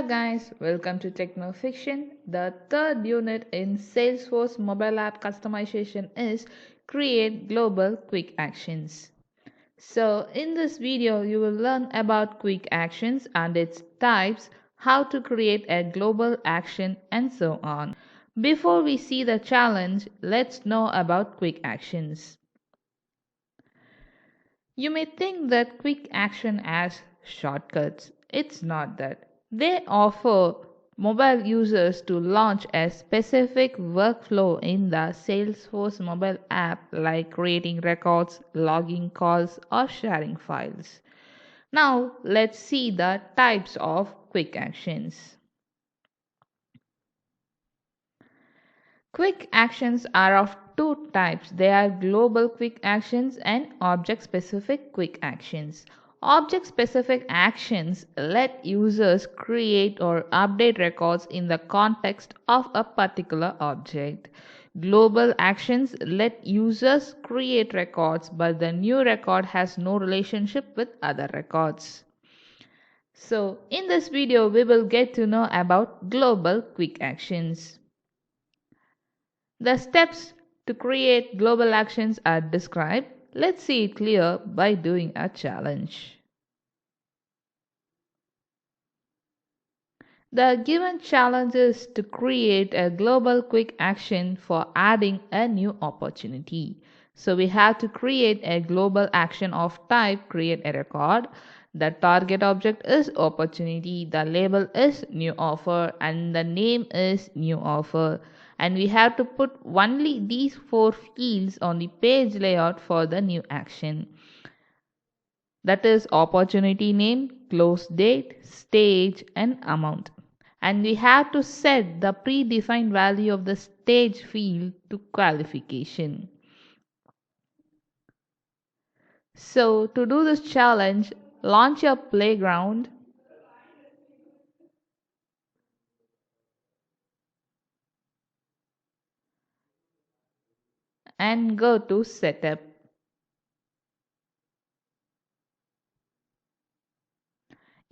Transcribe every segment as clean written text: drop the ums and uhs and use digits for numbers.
guys, welcome to Techno Fiction. The third unit in Salesforce mobile app customization is create global quick actions. So in this video you will learn about quick actions and its types, how to create a global action and so on. Before we see the challenge, let's know about quick actions. You may think that quick action has shortcuts. It's not that. They offer mobile users to launch a specific workflow in the Salesforce mobile app, like creating records, logging calls, or sharing files. Now let's see the types of quick actions. Quick actions are of two types. They are global quick actions and object-specific quick actions. Object-specific actions let users create or update records in the context of a particular object. Global actions let users create records, but the new record has no relationship with other records. So, in this video, we will get to know about global quick actions. The steps to create global actions are described. Let's see it clear by doing a challenge. The given challenge is to create a global quick action for adding a new opportunity. So we have to create a global action of type create a record. The target object is opportunity, the label is new offer, and the name is new offer. And we have to put only these four fields on the page layout for the new action. That is opportunity name, close date, stage, and amount. And we have to set the predefined value of the stage field to qualification. So to do this challenge, launch your playground and go to setup.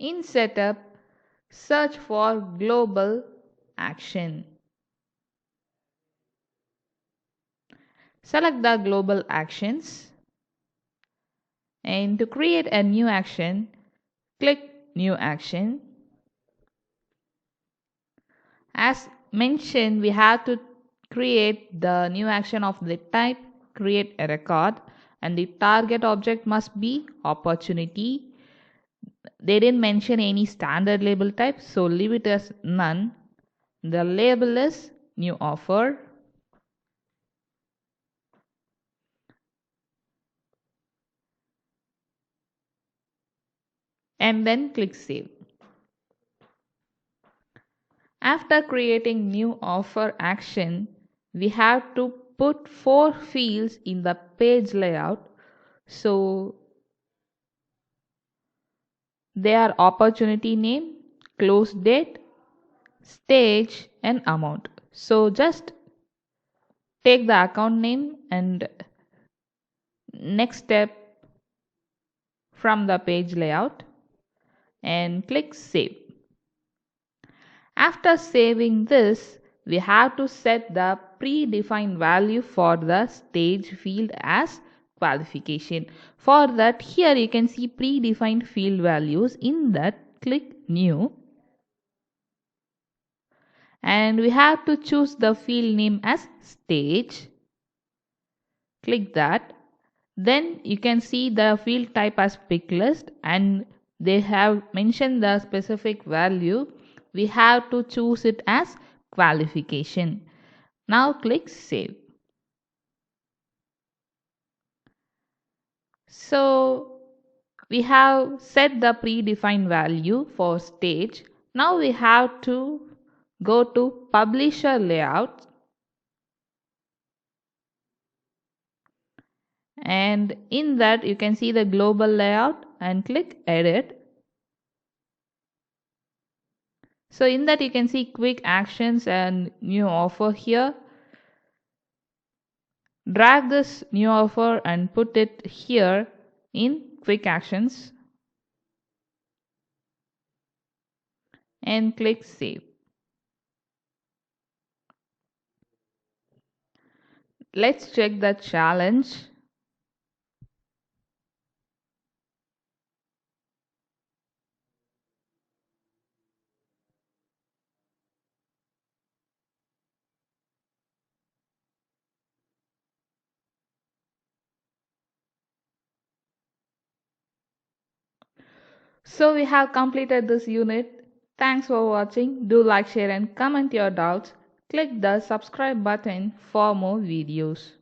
In setup, search for global action. Select the global actions, and to create a new action, click new action. As mentioned, we have to create the new action of the type create a record, and the target object must be opportunity. They didn't mention any standard label type, so leave it as none. The label is new offer. And then click save. After creating new offer action, we have to put four fields in the page layout. So they are opportunity name, close date, stage, and amount. So just take the account name and next step from the page layout and click save. After saving this, we have to set the predefined value for the stage field as qualification. For that, here you can see predefined field values. In that, click new. And we have to choose the field name as stage. Click that. Then you can see the field type as pick list, and they have mentioned the specific value. We have to choose it as qualification. Now click save. So we have set the predefined value for stage. Now we have to go to publisher layout, and in that you can see the global layout and click edit. So in that you can see quick actions and new offer here. Drag this new offer and put it here in quick actions. and click Save. Let's check the challenge. So we have completed this unit. Thanks for watching. Do like, share and comment your doubts. Click the subscribe button for more videos.